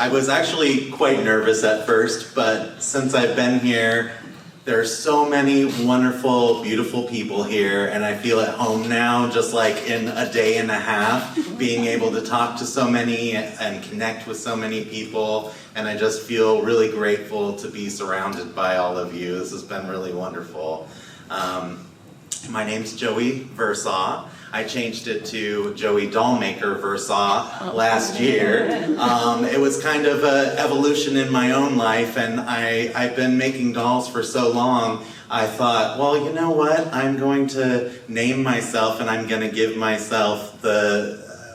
I was actually quite nervous at first, but since I've been here, there are so many wonderful, beautiful people here, and I feel at home now, just like in a day and a half, being able to talk to so many and connect with so many people, and I just feel really grateful to be surrounded by all of you. This has been really wonderful. My name's Joey Versaw. I changed it to Joey Dollmaker Versaw last year. It was kind of an evolution in my own life, and I've been making dolls for so long, I thought, well, you know what? I'm going to name myself, and I'm going to give myself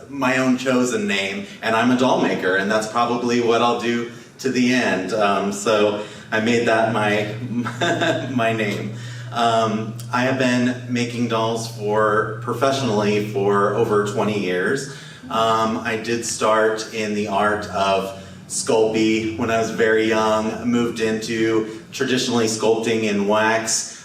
my own chosen name, and I'm a doll maker, and that's probably what I'll do to the end. So I made that my name. I have been making dolls professionally for over 20 years. I did start in the art of sculpey when I was very young, moved into traditionally sculpting in wax,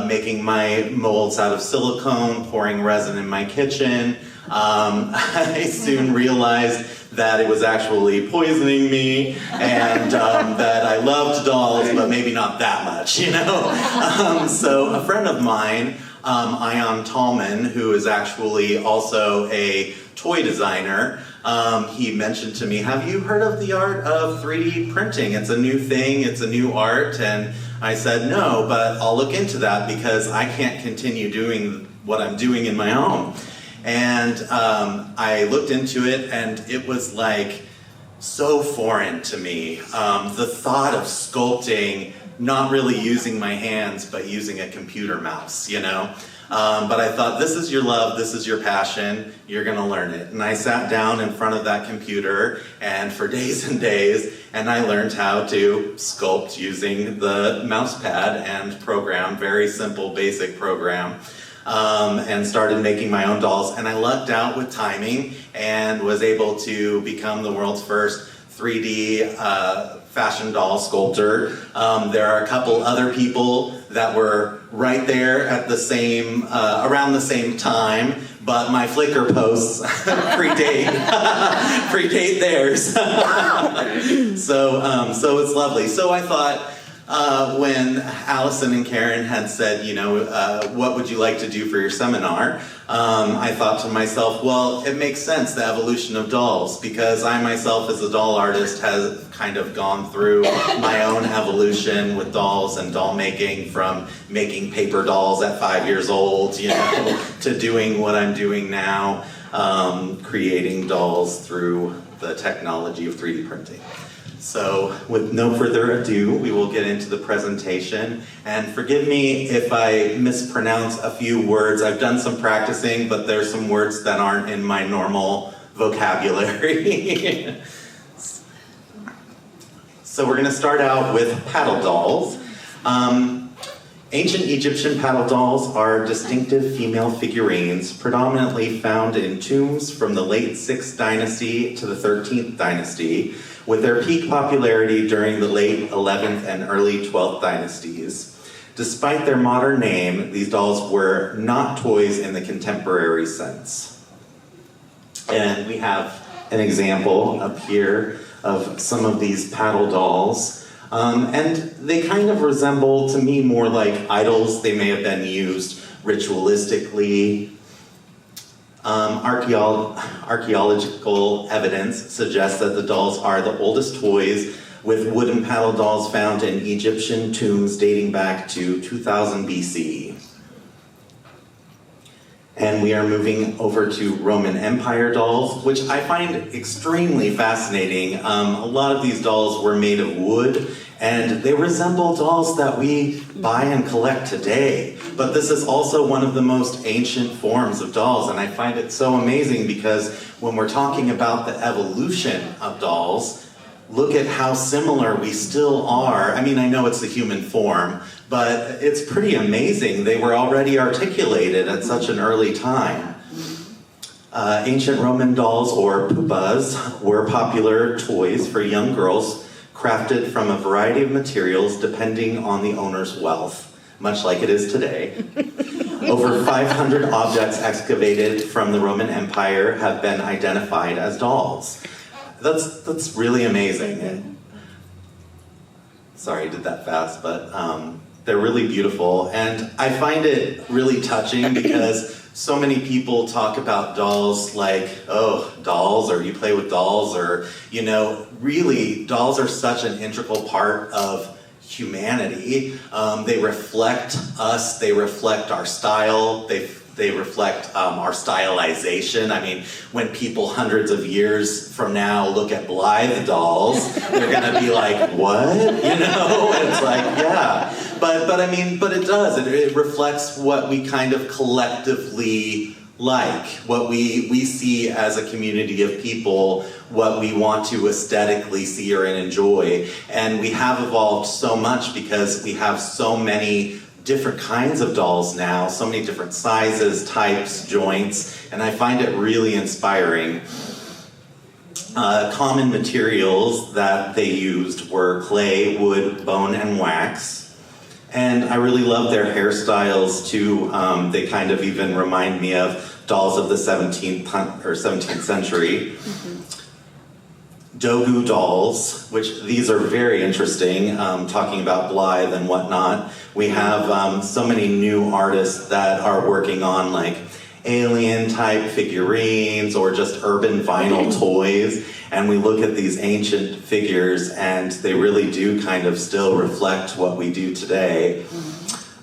making my molds out of silicone, pouring resin in my kitchen. I soon realized that it was actually poisoning me, and that I loved dolls, but maybe not that much, you know? So a friend of mine, Ion Tallman, who is actually also a toy designer, he mentioned to me, have you heard of the art of 3D printing? It's a new thing, it's a new art, and I said, no, but I'll look into that because I can't continue doing what I'm doing in my home. And I looked into it, and it was like so foreign to me. The thought of sculpting, not really using my hands, but using a computer mouse, you know? But I thought, this is your love, this is your passion, you're gonna learn it. And I sat down in front of that computer, and for days and days, and I learned how to sculpt using the mouse pad and program, very simple, basic program. And started making my own dolls, and I lucked out with timing and was able to become the world's first 3D fashion doll sculptor. There are a couple other people that were right there at the same, around the same time, but my Flickr posts predate theirs. So it's lovely. So I thought, when Allison and Karen had said, you know, what would you like to do for your seminar? I thought to myself, well, it makes sense, the evolution of dolls, because I myself as a doll artist has kind of gone through my own evolution with dolls and doll making, from making paper dolls at 5 years old, you know, to doing what I'm doing now, creating dolls through the technology of 3D printing. So, with no further ado, we will get into the presentation. And forgive me if I mispronounce a few words. I've done some practicing, but there's some words that aren't in my normal vocabulary. So we're going to start out with paddle dolls. Ancient Egyptian paddle dolls are distinctive female figurines, predominantly found in tombs from the late 6th dynasty to the 13th dynasty, with their peak popularity during the late 11th and early 12th dynasties. Despite their modern name, these dolls were not toys in the contemporary sense. And we have an example up here of some of these paddle dolls. And they kind of resemble, to me, more like idols. They may have been used ritualistically. Archaeological evidence suggests that the dolls are the oldest toys, with wooden paddle dolls found in Egyptian tombs dating back to 2000 BC. And we are moving over to Roman Empire dolls, which I find extremely fascinating. A lot of these dolls were made of wood, and they resemble dolls that we buy and collect today. But this is also one of the most ancient forms of dolls, and I find it so amazing because when we're talking about the evolution of dolls, look at how similar we still are. I mean, I know it's the human form, but it's pretty amazing. They were already articulated at such an early time. Ancient Roman dolls, or pupas, were popular toys for young girls, crafted from a variety of materials depending on the owner's wealth, much like it is today. Over 500 objects excavated from the Roman Empire have been identified as dolls. that's really amazing. Sorry, I did that fast, but they're really beautiful. And I find it really touching because so many people talk about dolls like, oh, dolls, or you play with dolls, or, you know, really, dolls are such an integral part of humanity. They reflect us, they reflect our style, they reflect our stylization. I mean, when people hundreds of years from now look at Blythe dolls, they're gonna be like, what? You know? And it's like, yeah. But I mean, but it does. It reflects what we kind of collectively like, what we see as a community of people, what we want to aesthetically see or enjoy. And we have evolved so much because we have so many different kinds of dolls now, so many different sizes, types, joints, and I find it really inspiring. Common materials that they used were clay, wood, bone, and wax. And I really love their hairstyles too. They kind of even remind me of dolls of the 17th century. Dogu dolls, which these are very interesting, talking about Blythe and whatnot. We have so many new artists that are working on like alien type figurines or just urban vinyl toys. And we look at these ancient figures and they really do kind of still reflect what we do today.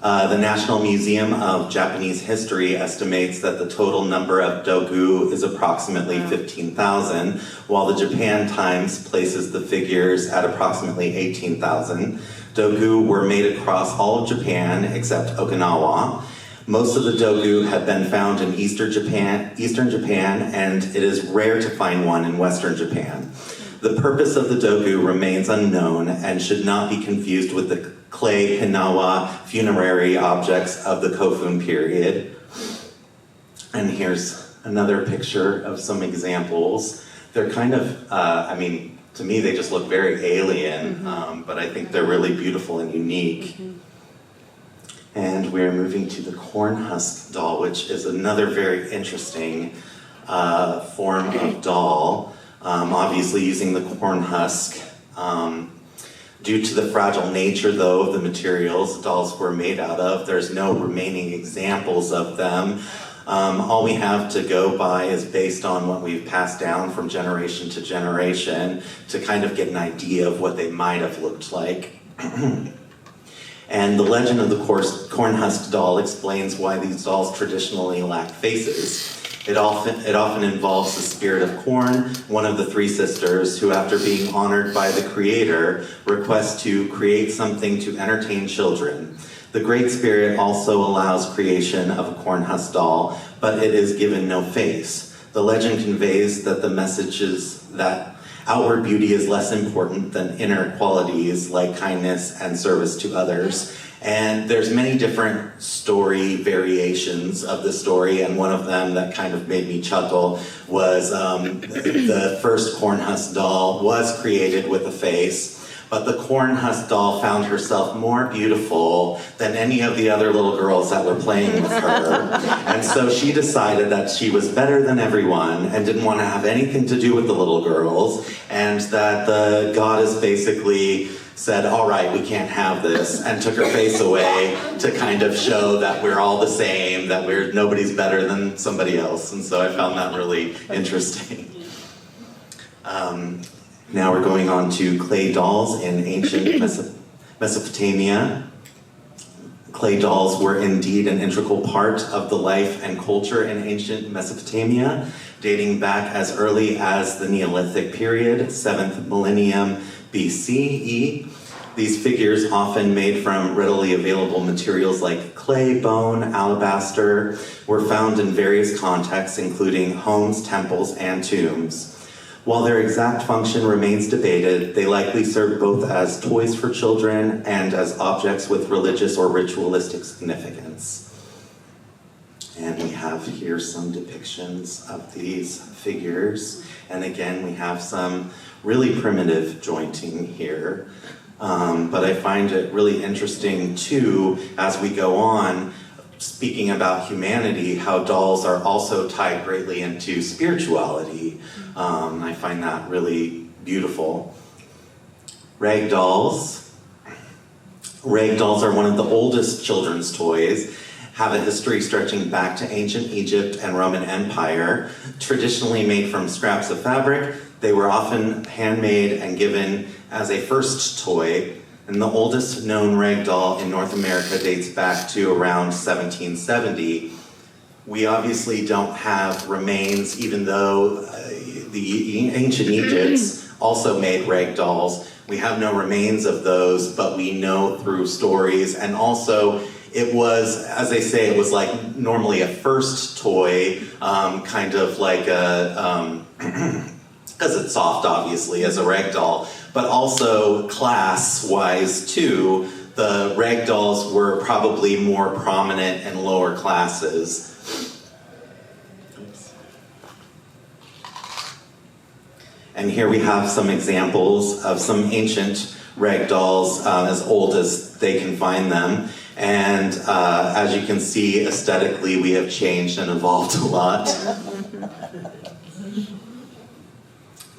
The National Museum of Japanese History estimates that the total number of dogu is approximately 15,000, while the Japan Times places the figures at approximately 18,000. Dogu were made across all of Japan except Okinawa. Most of the dogu have been found in Eastern Japan, and it is rare to find one in Western Japan. The purpose of the dogu remains unknown and should not be confused with the clay Hinawa funerary objects of the Kofun period. And here's another picture of some examples. They're kind of, I mean, to me they just look very alien, but I think they're really beautiful and unique. And we're moving to the corn husk doll, which is another very interesting form of doll. Obviously using the corn husk. Due to the fragile nature, though, of the materials the dolls were made out of, there's no remaining examples of them. All we have to go by is based on what we've passed down from generation to generation to kind of get an idea of what they might have looked like. And the legend of the corn husk doll explains why these dolls traditionally lack faces. It often involves the spirit of corn, one of the three sisters, who after being honored by the creator, requests to create something to entertain children. The Great Spirit also allows creation of a corn husk doll, but it is given no face. The legend conveys that the message is that outward beauty is less important than inner qualities like kindness and service to others. And there's many different story variations of the story, and one of them that kind of made me chuckle was the first corn husk doll was created with a face, but the corn husk doll found herself more beautiful than any of the other little girls that were playing with her. And so she decided that she was better than everyone and didn't want to have anything to do with the little girls, and that the goddess basically said, all right, we can't have this, and took her face away to kind of show that we're all the same, that nobody's better than somebody else. And so I found that really interesting. Now we're going on to clay dolls in ancient Mesopotamia. Clay dolls were indeed an integral part of the life and culture in ancient Mesopotamia, dating back as early as the Neolithic period, 7th millennium BCE. These figures, often made from readily available materials like clay, bone, alabaster, were found in various contexts, including homes, temples, and tombs. While their exact function remains debated, they likely served both as toys for children and as objects with religious or ritualistic significance. And we have here some depictions of these figures. And again, we have some really primitive jointing here. But I find it really interesting too, as we go on, speaking about humanity, how dolls are also tied greatly into spirituality. I find that really beautiful. Rag dolls. Rag dolls are one of the oldest children's toys, have a history stretching back to ancient Egypt and Roman Empire. Traditionally made from scraps of fabric, they were often handmade and given as a first toy, and the oldest known rag doll in North America dates back to around 1770. We obviously don't have remains, even though the ancient Egypts also made rag dolls. We have no remains of those, but we know through stories, and also it was, as they say, it was like normally a first toy, kind of like a, because it's soft obviously as a rag doll, but also class-wise too, the rag dolls were probably more prominent in lower classes. And here we have some examples of some ancient rag dolls, as old as they can find them. And as you can see, aesthetically, we have changed and evolved a lot.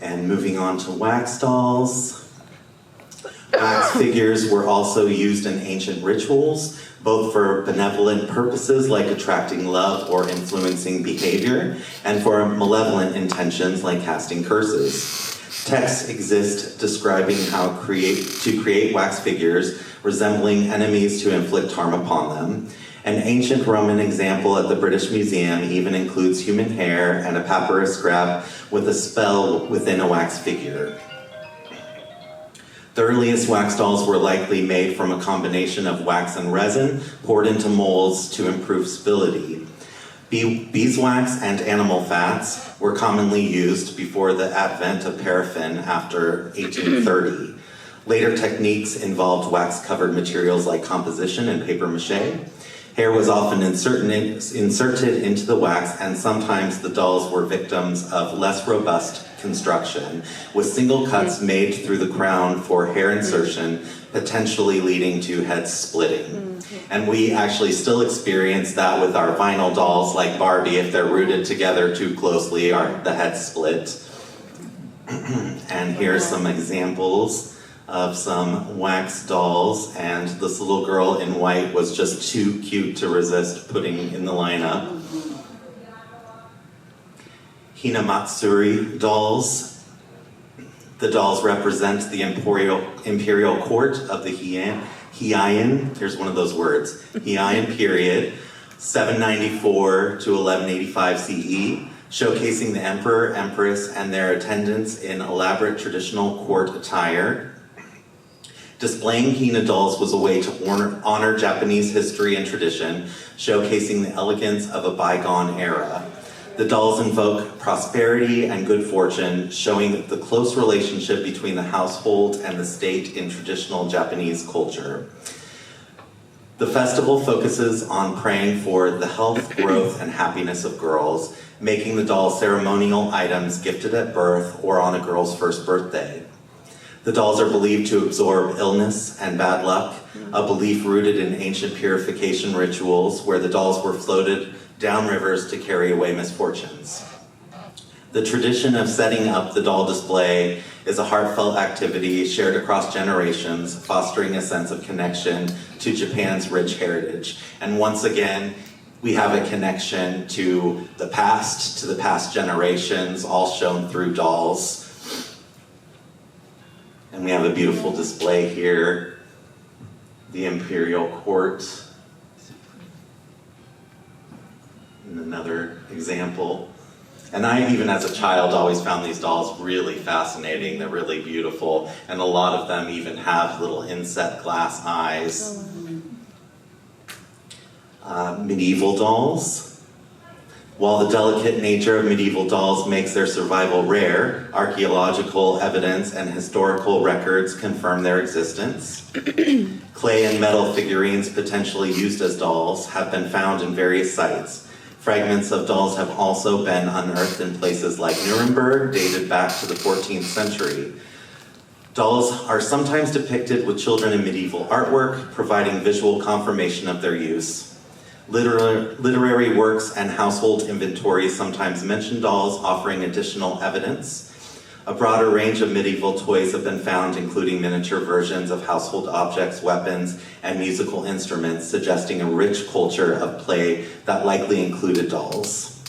And moving on to wax dolls. Wax figures were also used in ancient rituals, both for benevolent purposes like attracting love or influencing behavior, and for malevolent intentions like casting curses. Texts exist describing how to create wax figures resembling enemies to inflict harm upon them. An ancient Roman example at the British Museum even includes human hair and a papyrus scrap with a spell within a wax figure. The earliest wax dolls were likely made from a combination of wax and resin poured into molds to improve stability. Beeswax and animal fats were commonly used before the advent of paraffin after 1830. Later techniques involved wax-covered materials like composition and papier-mâché. Hair was often inserted into the wax, and sometimes the dolls were victims of less robust construction, with single cuts made through the crown for hair insertion, potentially leading to head splitting. And we actually still experience that with our vinyl dolls like Barbie. If they're rooted together too closely, the heads split. And here's some examples of some wax dolls, and this little girl in white was just too cute to resist putting in the lineup. Hinamatsuri dolls. The dolls represent the imperial court of the Heian, here's one of those words, Heian period, 794 to 1185 CE, showcasing the emperor, empress, and their attendants in elaborate traditional court attire. Displaying Hina dolls was a way to honor Japanese history and tradition, showcasing the elegance of a bygone era. The dolls invoke prosperity and good fortune, showing the close relationship between the household and the state in traditional Japanese culture. The festival focuses on praying for the health, growth, and happiness of girls, making the dolls ceremonial items gifted at birth or on a girl's first birthday. The dolls are believed to absorb illness and bad luck, a belief rooted in ancient purification rituals where the dolls were floated down rivers to carry away misfortunes. The tradition of setting up the doll display is a heartfelt activity shared across generations, fostering a sense of connection to Japan's rich heritage. And once again, we have a connection to the past generations, all shown through dolls. And we have a beautiful display here, the imperial court. And another example. And I, even as a child, always found these dolls really fascinating. They're really beautiful. And a lot of them even have little inset glass eyes. Medieval dolls. While the delicate nature of medieval dolls makes their survival rare, archaeological evidence and historical records confirm their existence. Clay and metal figurines potentially used as dolls have been found in various sites. Fragments of dolls have also been unearthed in places like Nuremberg, dated back to the 14th century. Dolls are sometimes depicted with children in medieval artwork, providing visual confirmation of their use. Literary works and household inventories sometimes mention dolls, offering additional evidence. A broader range of medieval toys have been found, including miniature versions of household objects, weapons, and musical instruments, suggesting a rich culture of play that likely included dolls.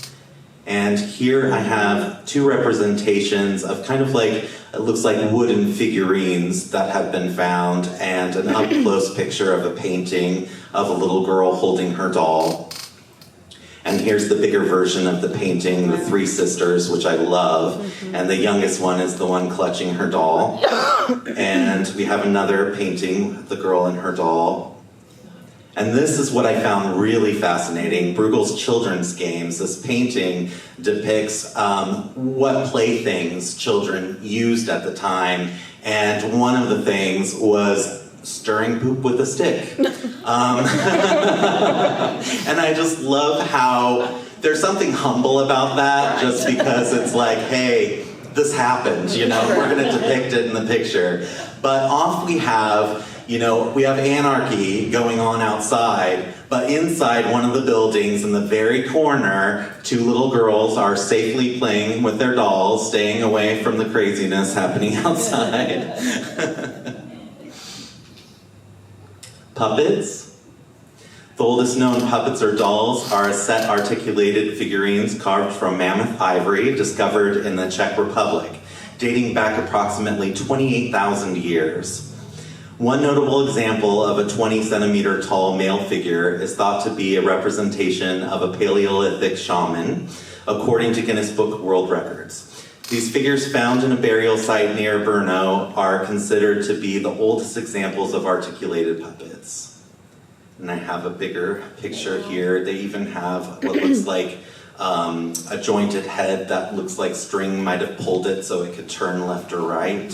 And here I have two representations of kind of like, it looks like wooden figurines that have been found, and an up-close picture of a painting of a little girl holding her doll. And here's the bigger version of the painting, the three sisters, which I love. And the youngest one is the one clutching her doll. And we have another painting, the girl and her doll. And this is what I found really fascinating. Bruegel's children's games. This painting depicts what playthings children used at the time. And one of the things was stirring poop with a stick. And I just love how there's something humble about that, just because it's like, hey, this happened, you know, we're gonna depict it in the picture. But off we have, you know, we have anarchy going on outside, but inside one of the buildings in the very corner, two little girls are safely playing with their dolls, staying away from the craziness happening outside. Puppets. The oldest known puppets or dolls are set articulated figurines carved from mammoth ivory discovered in the Czech Republic, dating back approximately 28,000 years. One notable example of a 20-centimeter tall male figure is thought to be a representation of a Paleolithic shaman, according to Guinness Book of World Records. These figures found in a burial site near Brno are considered to be the oldest examples of articulated puppets. And I have a bigger picture here. They even have what looks like a jointed head that looks like string might have pulled it so it could turn left or right.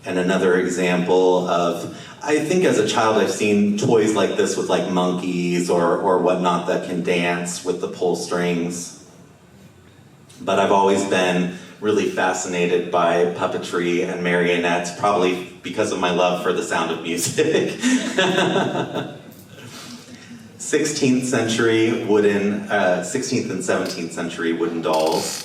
And another example of, I think as a child I've seen toys like this with like monkeys or whatnot that can dance with the pull strings. But I've always been really fascinated by puppetry and marionettes, probably because of my love for the sound of music. 16th and 17th century wooden dolls.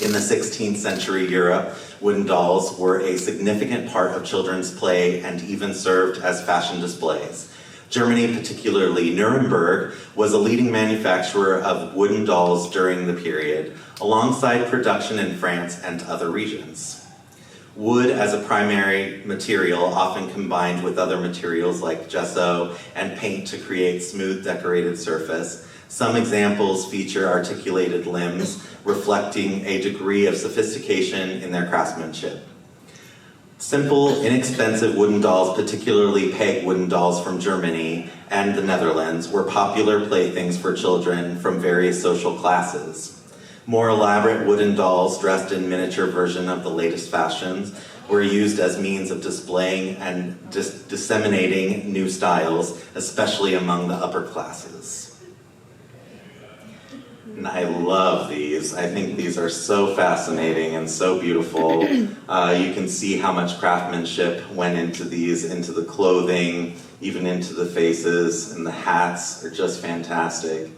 In the 16th century Europe, wooden dolls were a significant part of children's play and even served as fashion displays. Germany, particularly Nuremberg, was a leading manufacturer of wooden dolls during the period, alongside production in France and other regions. Wood as a primary material, often combined with other materials like gesso and paint to create smooth decorated surface. Some examples feature articulated limbs, reflecting a degree of sophistication in their craftsmanship. Simple, inexpensive wooden dolls, particularly peg wooden dolls from Germany and the Netherlands, were popular playthings for children from various social classes. More elaborate wooden dolls, dressed in miniature version of the latest fashions, were used as means of displaying and disseminating new styles, especially among the upper classes. And I love these. I think these are so fascinating and so beautiful. You can see how much craftsmanship went into these, into the clothing, even into the faces, and the hats are just fantastic.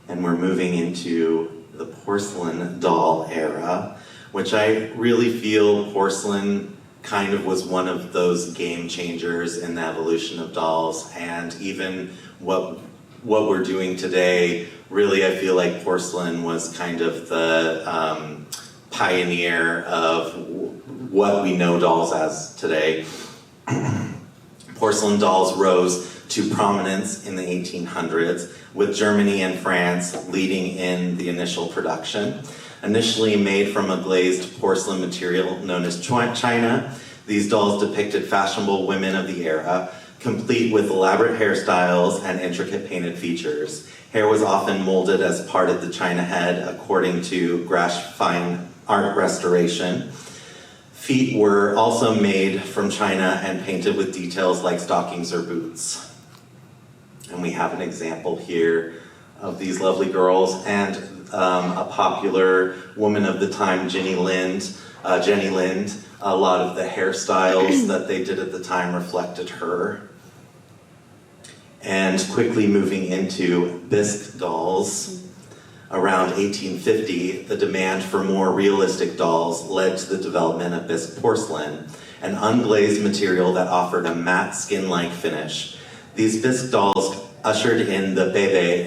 And we're moving into the porcelain doll era, which I really feel porcelain kind of was one of those game changers in the evolution of dolls, and even what we're doing today, really I feel like porcelain was kind of the pioneer of what we know dolls as today. Porcelain dolls rose to prominence in the 1800s, with Germany and France leading in the initial production. Initially made from a glazed porcelain material known as china, these dolls depicted fashionable women of the era, complete with elaborate hairstyles and intricate painted features. Hair was often molded as part of the china head, according to Grash Fine Art Restoration. Feet were also made from china and painted with details like stockings or boots. And we have an example here of these lovely girls and a popular woman of the time, Jenny Lind. A lot of the hairstyles that they did at the time reflected her. and quickly moving into bisque dolls. Around 1850, the demand for more realistic dolls led to the development of bisque porcelain, an unglazed material that offered a matte skin-like finish. These bisque dolls ushered in the bébé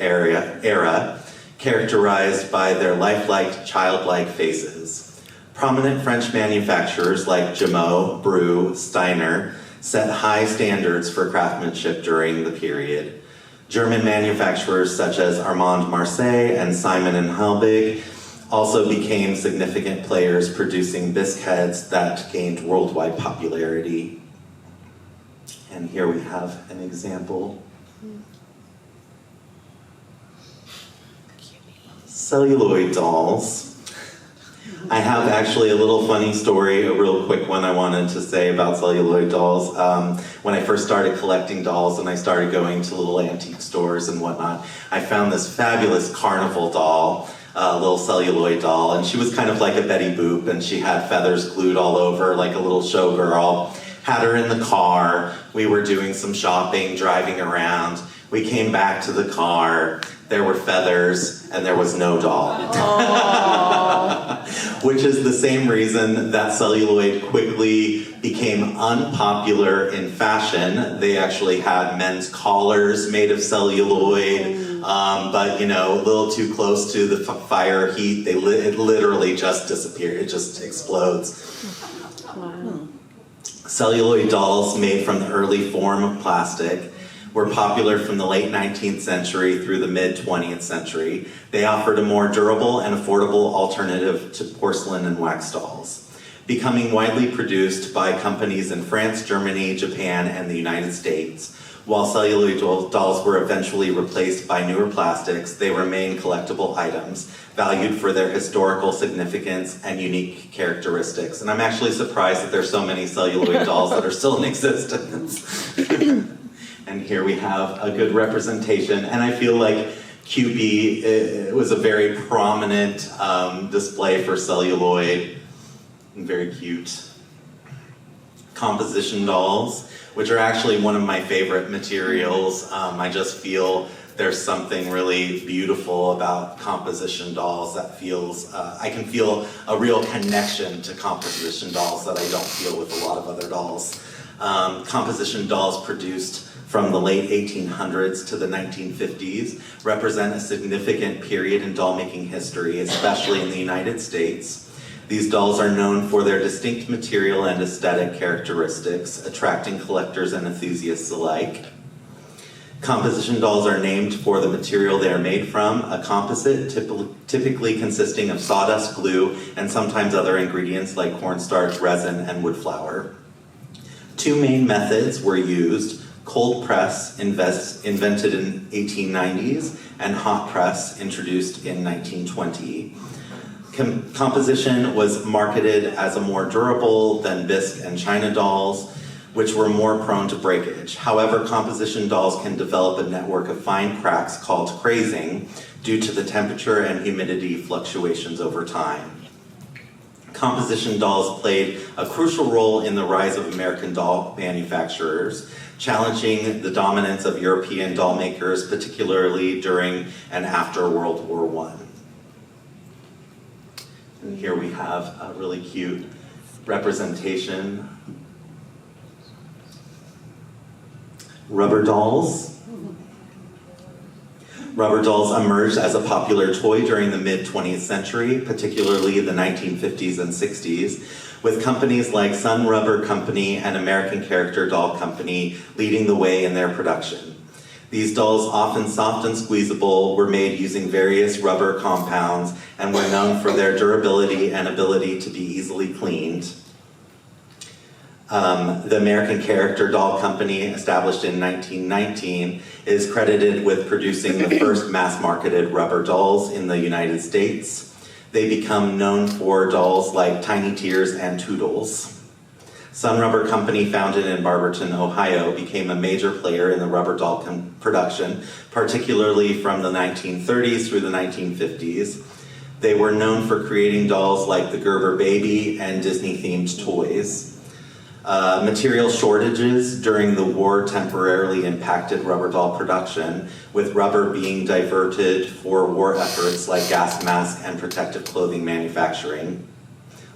era, characterized by their lifelike, childlike faces. Prominent French manufacturers like Gemot, Bru, Steiner set high standards for craftsmanship during the period. German manufacturers such as Armand Marseille and Simon and Helbig also became significant players producing bisque heads that gained worldwide popularity. And here we have an example. Celluloid dolls. I have actually a little funny story, a real quick one I wanted to say about celluloid dolls. When I first started collecting dolls and I started going to little antique stores and whatnot, I found this fabulous carnival doll, a little celluloid doll, and she was kind of like a Betty Boop, and she had feathers glued all over like a little showgirl. Had her in the car, we were doing some shopping, driving around. We came back to the car, there were feathers, and there was no doll. Which is the same reason that celluloid quickly became unpopular in fashion. They actually had men's collars made of celluloid, but a little too close to the fire heat, it literally just disappeared, it just explodes. Wow. Celluloid dolls made from the early form of plastic were popular from the late 19th century through the mid-20th century. They offered a more durable and affordable alternative to porcelain and wax dolls, becoming widely produced by companies in France, Germany, Japan, and the United States. While celluloid dolls were eventually replaced by newer plastics, they remain collectible items, valued for their historical significance and unique characteristics. And I'm actually surprised that there's so many celluloid dolls that are still in existence. And here we have a good representation. And I feel like QB was a very prominent display for celluloid, and very cute. Composition dolls, which are actually one of my favorite materials. I just feel there's something really beautiful about composition dolls that feels, I can feel a real connection to composition dolls that I don't feel with a lot of other dolls. Composition dolls produced from the late 1800s to the 1950s represent a significant period in doll making history, especially in the United States. These dolls are known for their distinct material and aesthetic characteristics, attracting collectors and enthusiasts alike. Composition dolls are named for the material they are made from, a composite typically consisting of sawdust, glue, and sometimes other ingredients like cornstarch, resin, and wood flour. Two main methods were used: cold press, invented in 1890s, and hot press, introduced in 1920. Composition was marketed as a more durable than bisque and china dolls, which were more prone to breakage. However, composition dolls can develop a network of fine cracks called crazing due to the temperature and humidity fluctuations over time. Composition dolls played a crucial role in the rise of American doll manufacturers, challenging the dominance of European doll makers, particularly during and after World War I. And here we have a really cute representation. Rubber dolls. Rubber dolls emerged as a popular toy during the mid-20th century, particularly the 1950s and 60s, with companies like Sun Rubber Company and American Character Doll Company leading the way in their production. These dolls, often soft and squeezable, were made using various rubber compounds and were known for their durability and ability to be easily cleaned. The American Character Doll Company, established in 1919, is credited with producing the first mass-marketed rubber dolls in the United States. They become known for dolls like Tiny Tears and Toodles. Sun Rubber Company, founded in Barberton, Ohio, became a major player in the rubber doll production, particularly from the 1930s through the 1950s. They were known for creating dolls like the Gerber Baby and Disney-themed toys. Material shortages during the war temporarily impacted rubber doll production, with rubber being diverted for war efforts like gas mask and protective clothing manufacturing.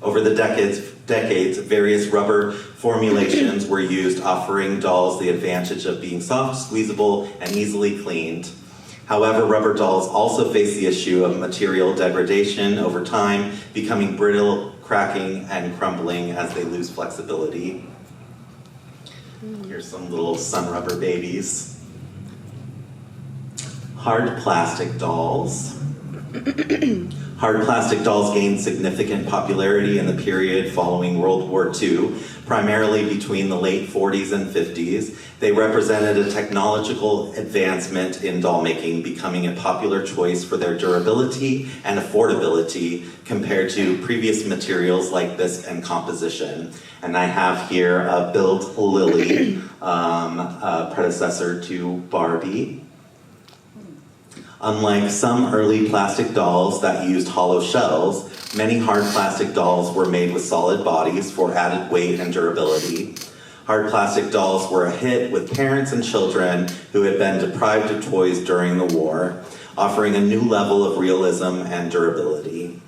Over the decades, various rubber formulations were used, offering dolls the advantage of being soft, squeezable, and easily cleaned. However, rubber dolls also face the issue of material degradation over time, becoming brittle, cracking, and crumbling as they lose flexibility. Here's some little sun rubber babies. Hard plastic dolls. Hard plastic dolls gained significant popularity in the period following World War II, primarily between the late 40s and 50s. They represented a technological advancement in doll making, becoming a popular choice for their durability and affordability compared to previous materials like bisque and composition. And I have here a Build Lily, a predecessor to Barbie. Unlike some early plastic dolls that used hollow shells, many hard plastic dolls were made with solid bodies for added weight and durability. Hard plastic dolls were a hit with parents and children who had been deprived of toys during the war, offering a new level of realism and durability.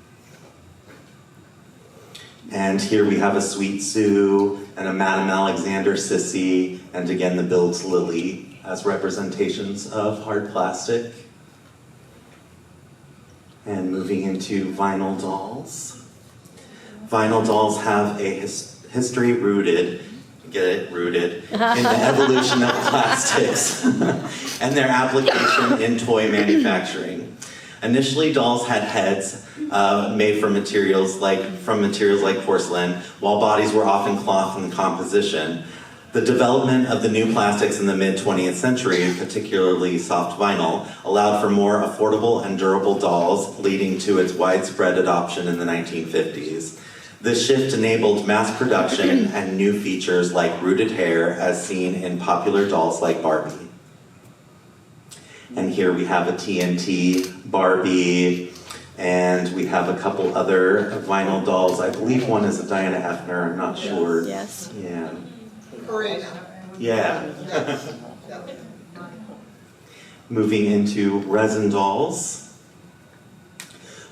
And here we have a Sweet Sue and a Madame Alexander Sissy, and again the Build Lily as representations of hard plastic. And moving into vinyl dolls. Vinyl dolls have a history rooted in the evolution of plastics and their application in toy manufacturing. Initially, dolls had heads made from materials like porcelain, while bodies were often cloth and composition. The development of the new plastics in the mid-20th century, particularly soft vinyl, allowed for more affordable and durable dolls, leading to its widespread adoption in the 1950s. This shift enabled mass production and new features like rooted hair, as seen in popular dolls like Barbie. And here we have a TNT, Barbie, and we have a couple other vinyl dolls. I believe one is a Diana Effner, I'm not sure. Yes. Yeah. Karina. Yeah. Moving into resin dolls.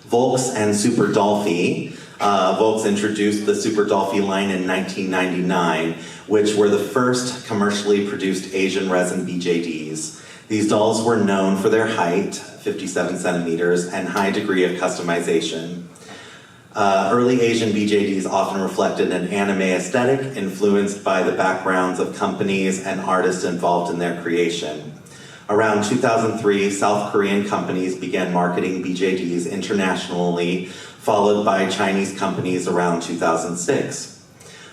Volks and Super Dolphy. Volks introduced the Super Dolphy line in 1999, which were the first commercially produced Asian resin BJDs. These dolls were known for their height, 57 centimeters, and high degree of customization. Early Asian BJDs often reflected an anime aesthetic influenced by the backgrounds of companies and artists involved in their creation. Around 2003, South Korean companies began marketing BJDs internationally, followed by Chinese companies around 2006.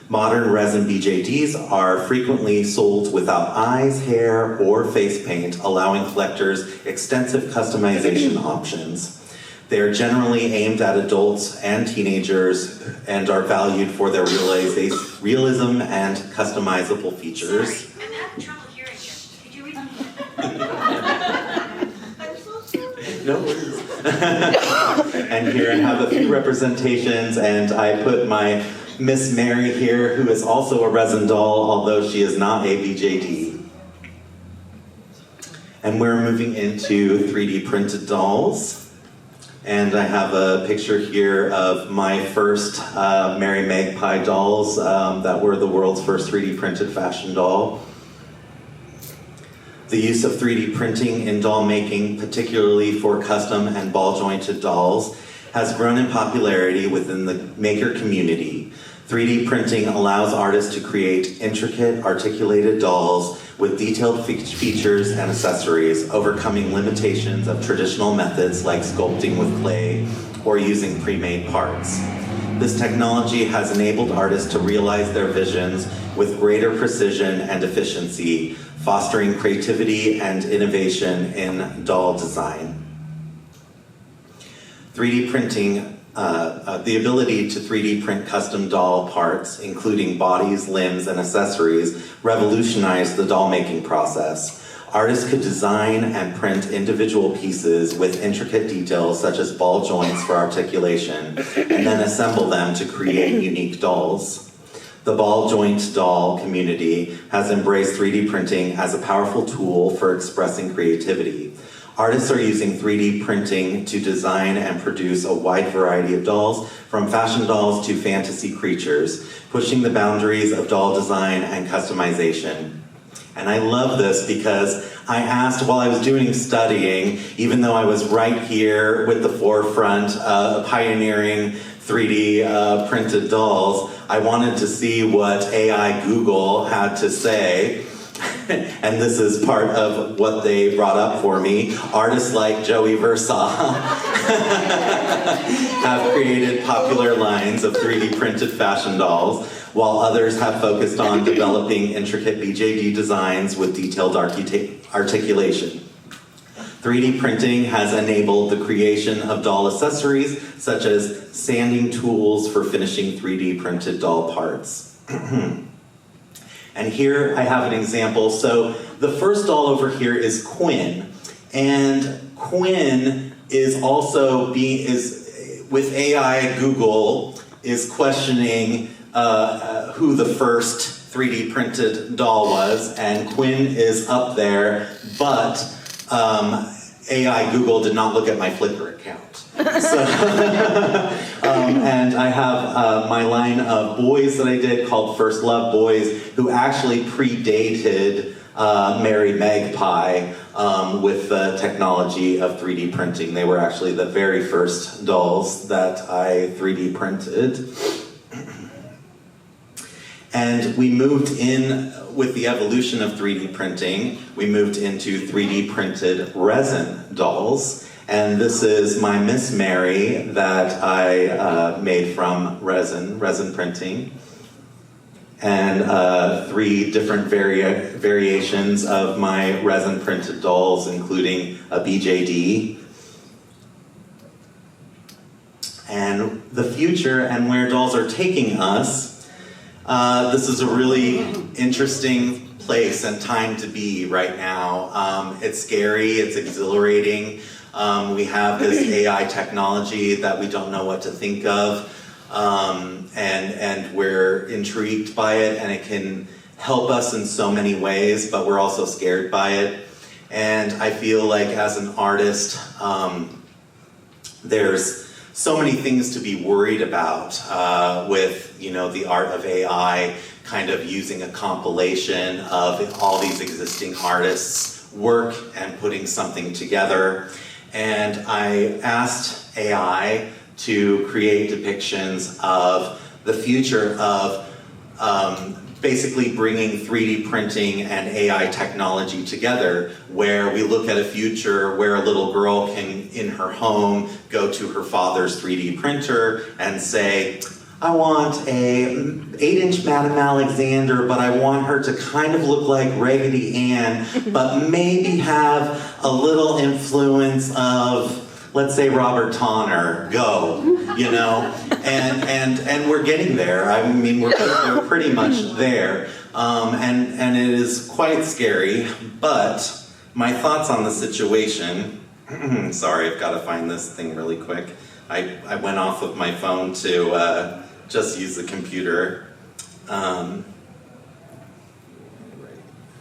Modern resin BJDs are frequently sold without eyes, hair, or face paint, allowing collectors extensive customization options. They are generally aimed at adults and teenagers and are valued for their realism and customizable features. Sorry, I'm having trouble hearing you. Could you read them? No worries. And here I have a few representations, and I put my Miss Mary here, who is also a resin doll, although she is not a BJD. And we're moving into 3D printed dolls. And I have a picture here of my first Mary Magpie dolls that were the world's first 3D printed fashion doll. The use of 3D printing in doll making, particularly for custom and ball-jointed dolls, has grown in popularity within the maker community. 3D printing allows artists to create intricate, articulated dolls with detailed features and accessories, overcoming limitations of traditional methods like sculpting with clay or using pre-made parts. This technology has enabled artists to realize their visions with greater precision and efficiency, fostering creativity and innovation in doll design. 3D printing, the ability to 3D print custom doll parts, including bodies, limbs, and accessories, revolutionized the doll making process. Artists could design and print individual pieces with intricate details such as ball joints for articulation, and then assemble them to create unique dolls. The ball joint doll community has embraced 3D printing as a powerful tool for expressing creativity. Artists are using 3D printing to design and produce a wide variety of dolls, from fashion dolls to fantasy creatures, pushing the boundaries of doll design and customization. And I love this because I asked while I was doing studying, even though I was right here with the forefront pioneering 3D printed dolls, I wanted to see what AI Google had to say. And this is part of what they brought up for me. Artists like Joey Versaw have created popular lines of 3D printed fashion dolls, while others have focused on developing intricate BJD designs with detailed articulation. 3D printing has enabled the creation of doll accessories, such as sanding tools for finishing 3D printed doll parts. And here I have an example. So the first doll over here is Quinn. And Quinn is also with AI Google, is questioning who the first 3D printed doll was, and Quinn is up there, but AI Google did not look at my Flickr account. So, and I have my line of boys that I did called First Love Boys, who actually predated Mary Magpie with the technology of 3D printing. They were actually the very first dolls that I 3D printed. And we moved in with the evolution of 3D printing. We moved into 3D printed resin dolls. And this is my Miss Mary that I made from resin printing. And 3 different variations of my resin printed dolls, including a BJD. And the future and where dolls are taking us. This is a really interesting place and time to be right now. It's scary, it's exhilarating. We have this AI technology that we don't know what to think of, and we're intrigued by it, and it can help us in so many ways, but we're also scared by it. And I feel like as an artist, there's so many things to be worried about with, the art of AI kind of using a compilation of all these existing artists' work and putting something together. And I asked AI to create depictions of the future of basically bringing 3D printing and AI technology together, where we look at a future where a little girl can, in her home, go to her father's 3D printer and say, I want a 8-inch Madame Alexander, but I want her to kind of look like Raggedy Ann, but maybe have a little influence of, let's say, Robert Tonner, go, and we're getting there. I mean, we're pretty much there, and it is quite scary, but my thoughts on the situation, sorry, I've got to find this thing really quick. I went off of my phone to just use the computer. Right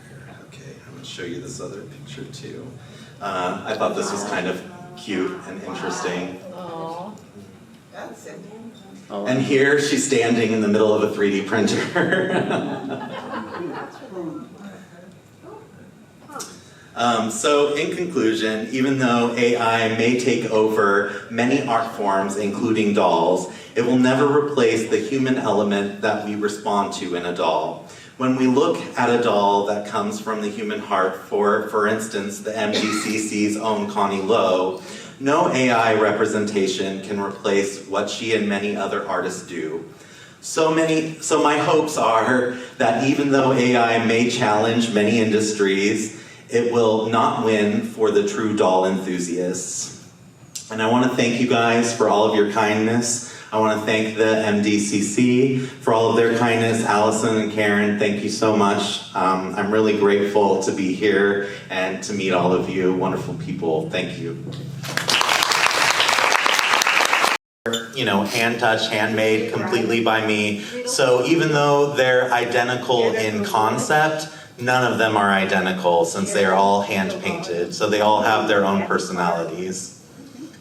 there. Okay, I'm going to show you this other picture too. I thought this was kind of cute and interesting. Aww. That's it. And here she's standing in the middle of a 3D printer. So in conclusion, even though AI may take over many art forms, including dolls, it will never replace the human element that we respond to in a doll. When we look at a doll that comes from the human heart, for instance, the MDCC's own Connie Lowe, no AI representation can replace what she and many other artists do. So my hopes are that even though AI may challenge many industries, it will not win for the true doll enthusiasts. And I want to thank you guys for all of your kindness. I want to thank the MDCC for all of their kindness. Allison and Karen, thank you so much. I'm really grateful to be here and to meet all of you wonderful people. Thank you. hand touched, handmade completely by me. So even though they're identical in concept, none of them are identical since they are all hand painted. So they all have their own personalities.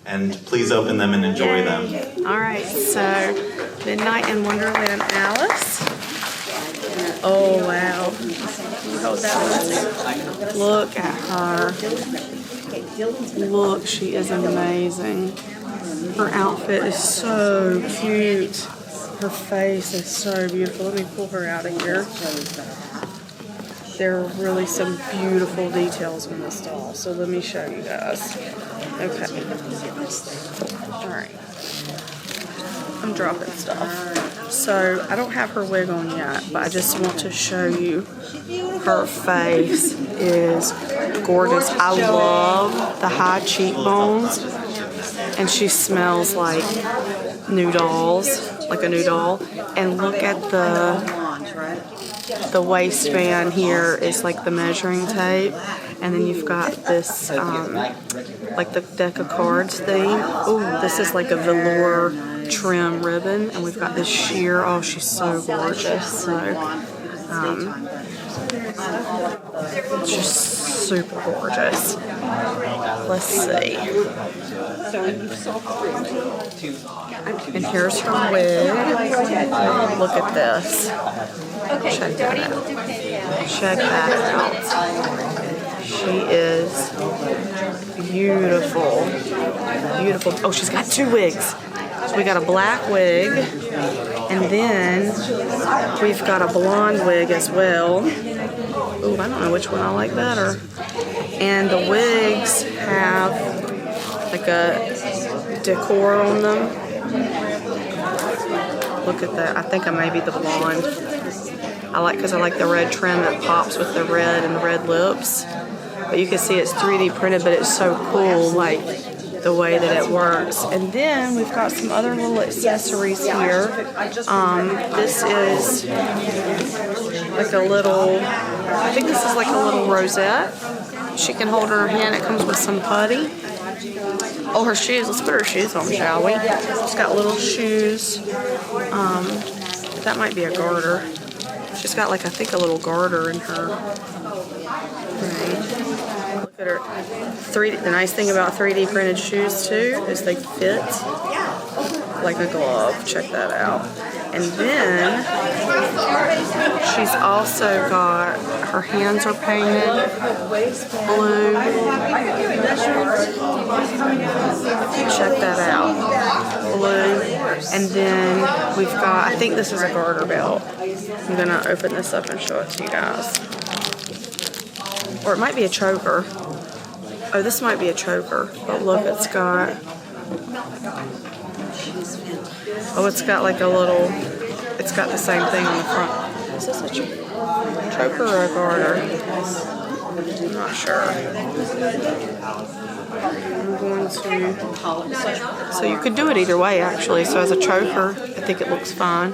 And please open them and enjoy them. All right, so Midnight in Wonderland Alice. Oh, wow. You hold that one. Look at her. Look, she is amazing. Her outfit is so cute. Her face is so beautiful. Let me pull her out of here. There are really some beautiful details in this doll, so let me show you guys. Okay. Alright. I'm dropping stuff. So, I don't have her wig on yet, but I just want to show you her face is gorgeous. I love the high cheekbones, and she smells like new dolls, like a new doll. And look at the waistband here is like the measuring tape, and then you've got this like the deck of cards thing. Oh, this is like a velour trim ribbon, and we've got this sheer. Oh, she's so gorgeous. So she's super gorgeous. Let's see. And here's her wig. Look at this. Check that out. Check that out. She is beautiful. Beautiful. Oh, she's got two wigs. So we got a black wig, and then we've got a blonde wig as well. Ooh, I don't know which one I like better. And the wigs have like a decor on them. Look at that. I think I may be the blonde. Because I like the red trim that pops with the red and the red lips. But you can see it's 3D printed, but it's so cool, like the way that it works. And then we've got some other little accessories here. This is like a little, I think this is like a little rosette. She can hold in her hand. It comes with some putty. Oh, her shoes. Let's put her shoes on, shall we? She's got little shoes. That might be a garter. She's got like, I think, a little garter in her. Right. Look at her. The nice thing about 3D printed shoes too is they fit like a glove. Check that out. And then she's also got, her hands are painted blue. Check that out. Blue. And then we've got, I think this is a garter belt. I'm going to open this up and show it to you guys. Or it might be a choker. Oh, this might be a choker. But look, it's got, oh, it's got like a little, it's got the same thing on the front. Is this a choker or a garter? I'm not sure. I'm going to, so you could do it either way actually. So as a choker, I think it looks fine.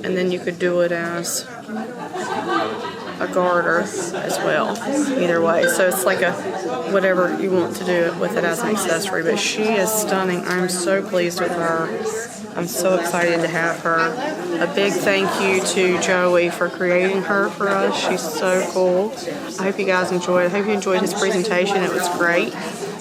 And then you could do it as a garter as well, either way. So it's like a, whatever you want to do with it as an accessory. But she is stunning. I'm so pleased with her. I'm so excited to have her. A big thank you to Joey for creating her for us. She's so cool. I hope you guys enjoyed. I hope you enjoyed his presentation. It was great.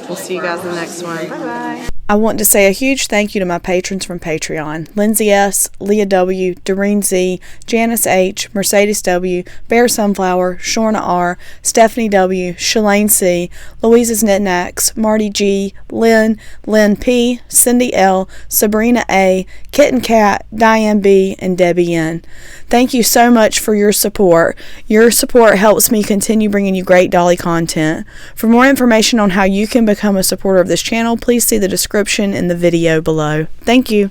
We'll see you guys in the next one. Bye-bye. I want to say a huge thank you to my patrons from Patreon: Lindsay S., Leah W., Doreen Z., Janice H., Mercedes W., Bear Sunflower, Shorna R., Stephanie W., Shalane C., Louisa's Knickknacks, Marty G., Lynn P., Cindy L., Sabrina A., Kitten Cat, Diane B., and Debbie N. Thank you so much for your support. Your support helps me continue bringing you great dolly content. For more information on how you can become a supporter of this channel, please see the description in the video below. Thank you.